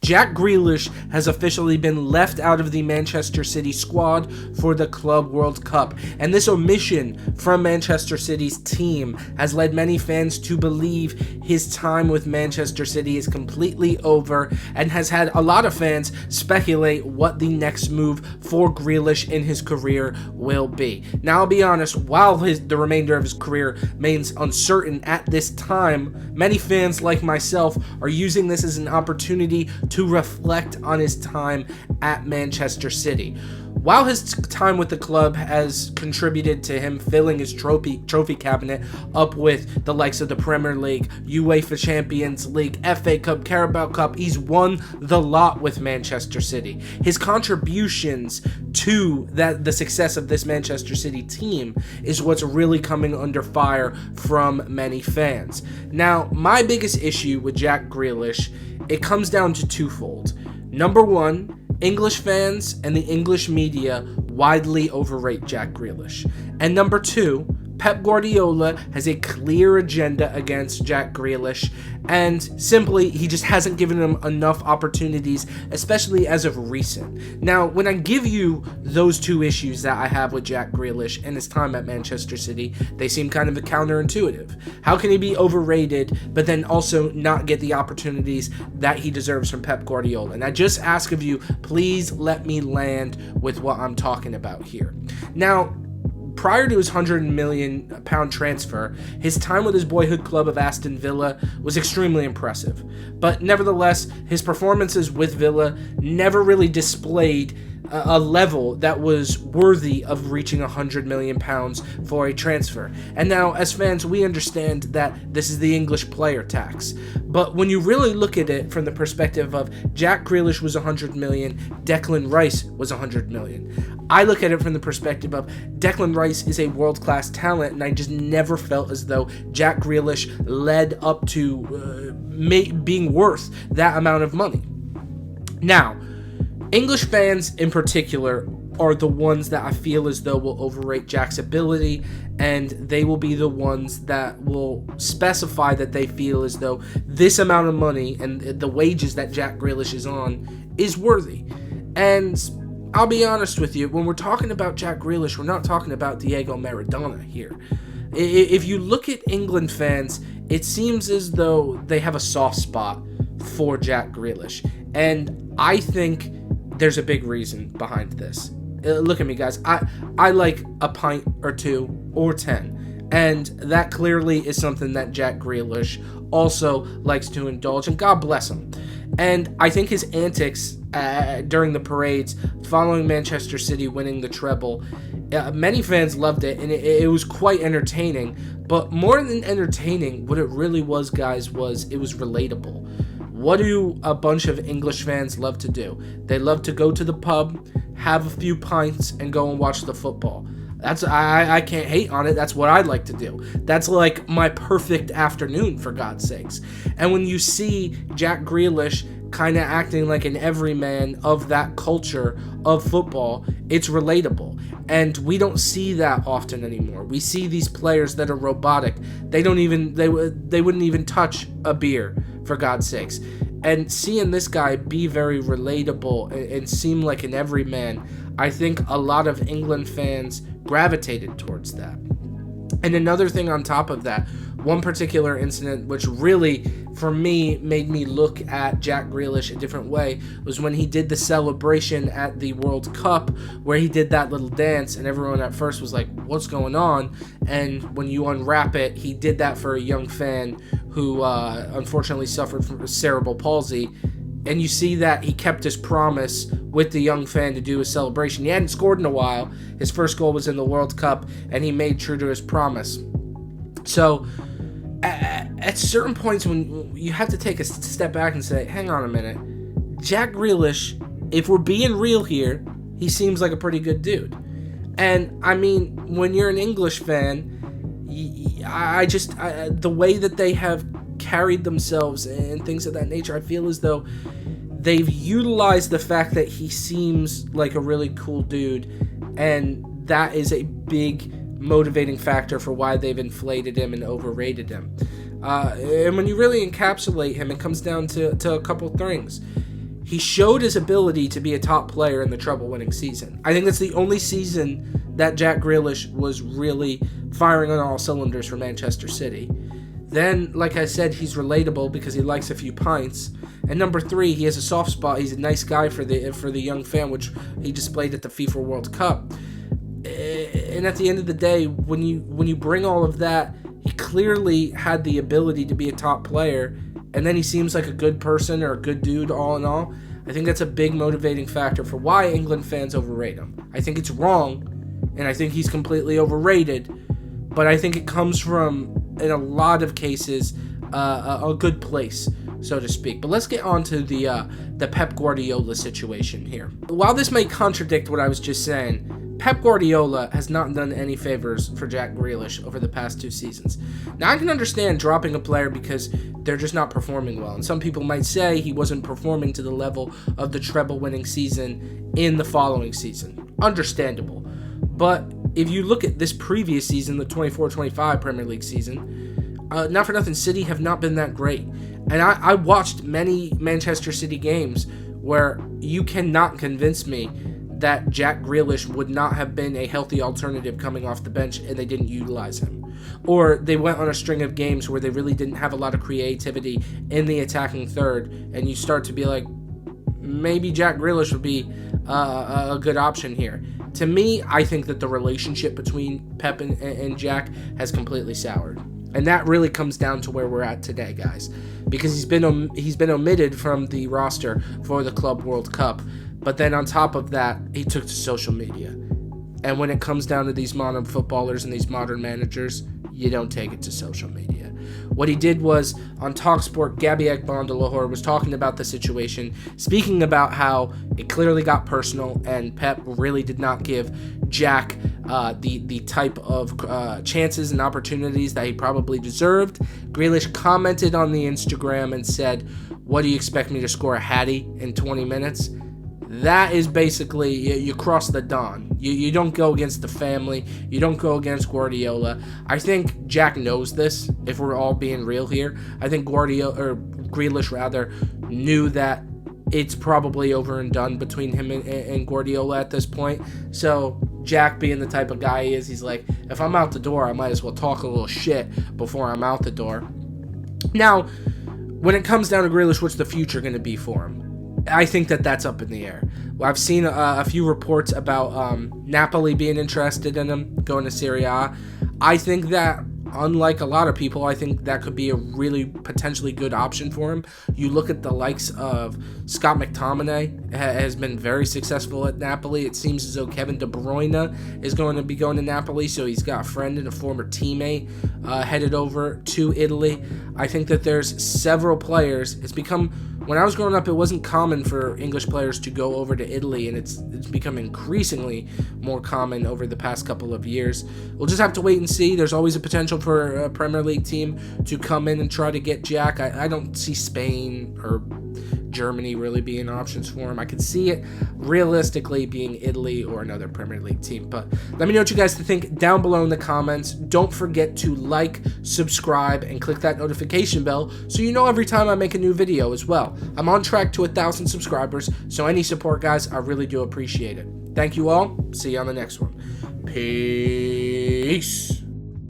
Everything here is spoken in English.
Jack Grealish has officially been left out of the Manchester City squad for the Club World Cup, and this omission from Manchester City's team has led many fans to believe his time with Manchester City is completely over, and has had a lot of fans speculate what the next move for Grealish in his career will be. Now, I'll be honest, while the remainder of his career remains uncertain at this time, many fans like myself are using this as an opportunity to reflect on his time at Manchester City. While his time with the club has contributed to him filling his trophy cabinet up with the likes of the Premier League, UEFA Champions League, FA Cup, Carabao Cup, he's won the lot with Manchester City. His contributions to the success of this Manchester City team is what's really coming under fire from many fans. Now, my biggest issue with Jack Grealish, it comes down to twofold. Number one, English fans and the English media widely overrate Jack Grealish. And number two, Pep Guardiola has a clear agenda against Jack Grealish, and simply he just hasn't given him enough opportunities, especially as of recent. Now, when I give you those two issues that I have with Jack Grealish and his time at Manchester City, they seem kind of counterintuitive. How can he be overrated, but then also not get the opportunities that he deserves from Pep Guardiola? And I just ask of you, please let me land with what I'm talking about here. Now, prior to his £100 million transfer, his time with his boyhood club of Aston Villa was extremely impressive. But nevertheless, his performances with Villa never really displayed a level that was worthy of reaching £100 million for a transfer. And now, as fans, we understand that this is the English player tax. But when you really look at it from the perspective of Jack Grealish was £100 million, Declan Rice was £100 million. I look at it from the perspective of Declan Rice is a world-class talent, and I just never felt as though Jack Grealish led up to being worth that amount of money. Now, English fans in particular are the ones that I feel as though will overrate Jack's ability, and they will be the ones that will specify that they feel as though this amount of money and the wages that Jack Grealish is on is worthy. And I'll be honest with you, when we're talking about Jack Grealish, we're not talking about Diego Maradona here. If you look at England fans, it seems as though they have a soft spot for Jack Grealish, and I think there's a big reason behind this. Look at me, guys. I like a pint or two or 10. And that clearly is something that Jack Grealish also likes to indulge. And God bless him. And I think his antics during the parades following Manchester City winning the treble, many fans loved it. And it was quite entertaining. But more than entertaining, what it really was, guys, was it was relatable. What do a bunch of English fans love to do? They love to go to the pub, have a few pints, and go and watch the football. I can't hate on it. That's what I'd like to do. That's like my perfect afternoon, for God's sakes. And when you see Jack Grealish kind of acting like an everyman of that culture of football, it's relatable. And we don't see that often anymore. We see these players that are robotic. They wouldn't even touch a beer, for God's sakes. And seeing this guy be very relatable and seem like an everyman, I think a lot of England fans gravitated towards that. And another thing on top of that, one particular incident which really, for me, made me look at Jack Grealish a different way was when he did the celebration at the World Cup, where he did that little dance, and everyone at first was like, what's going on? And when you unwrap it, he did that for a young fan who unfortunately suffered from cerebral palsy. And you see that he kept his promise with the young fan to do a celebration. He hadn't scored in a while. His first goal was in the World Cup, and he made true to his promise. So, at certain points, when you have to take a step back and say, hang on a minute, Jack Grealish, if we're being real here, he seems like a pretty good dude. And, I mean, when you're an English fan, the way that they have carried themselves and things of that nature, I feel as though they've utilized the fact that he seems like a really cool dude, and that is a big motivating factor for why they've inflated him and overrated him. And when you really encapsulate him, it comes down to a couple things. he showed his ability to be a top player in the treble-winning season. I think that's the only season that Jack Grealish was really firing on all cylinders for Manchester City. Then, like I said, he's relatable because he likes a few pints. And number 3, he has a soft spot. He's a nice guy for the young fan, which he displayed at the FIFA World Cup. And at the end of the day, when you bring all of that, he clearly had the ability to be a top player, and then he seems like a good person or a good dude all in all. I think that's a big motivating factor for why England fans overrate him. I think it's wrong, and I think he's completely overrated, but I think it comes from, in a lot of cases, a good place, so to speak. But let's get on to the Pep Guardiola situation here. While this may contradict what I was just saying, Pep Guardiola has not done any favors for Jack Grealish over the past 2 seasons. Now, I can understand dropping a player because they're just not performing well, and some people might say he wasn't performing to the level of the treble-winning season in the following season. Understandable. But if you look at this previous season, the 24-25 Premier League season, not for nothing, City have not been that great. And I watched many Manchester City games where you cannot convince me that Jack Grealish would not have been a healthy alternative coming off the bench and they didn't utilize him. Or they went on a string of games where they really didn't have a lot of creativity in the attacking third, and you start to be like, maybe Jack Grealish would be a good option here. To me, I think that the relationship between Pep and Jack has completely soured. And that really comes down to where we're at today, guys. Because he's been omitted from the roster for the Club World Cup. But then on top of that, he took to social media. And when it comes down to these modern footballers and these modern managers, you don't take it to social media. What he did was, on TalkSport, Gabby Agbondelahor was talking about the situation, speaking about how it clearly got personal, and Pep really did not give Jack the type of chances and opportunities that he probably deserved. Grealish commented on the Instagram and said, "What do you expect me to score a hattie in 20 minutes?" That is basically, you cross the dawn. You don't go against the family. You don't go against Guardiola. I think Jack knows this, if we're all being real here. I think Grealish knew that it's probably over and done between him and Guardiola at this point. So Jack, being the type of guy he is, he's like, if I'm out the door, I might as well talk a little shit before I'm out the door. Now, when it comes down to Grealish, what's the future going to be for him? I think that's up in the air. Well, I've seen a few reports about Napoli being interested in him, going to Serie A. I think that, unlike a lot of people, I think that could be a really potentially good option for him. You look at the likes of Scott McTominay, has been very successful at Napoli. It seems as though Kevin De Bruyne is going to be going to Napoli, so he's got a friend and a former teammate headed over to Italy. I think that there's several players. It's become, when I was growing up, it wasn't common for English players to go over to Italy, and it's become increasingly more common over the past couple of years. We'll just have to wait and see. There's always a potential for a Premier League team to come in and try to get Jack. I don't see Spain or Germany really being options for him. I could see it realistically being Italy or another Premier League team. But let me know what you guys think down below in the comments. Don't forget to like, subscribe, and click that notification bell so you know every time I make a new video as well. I'm on track to 1,000 subscribers, so any support, guys, I really do appreciate it. Thank you all. See you on the next one. Peace.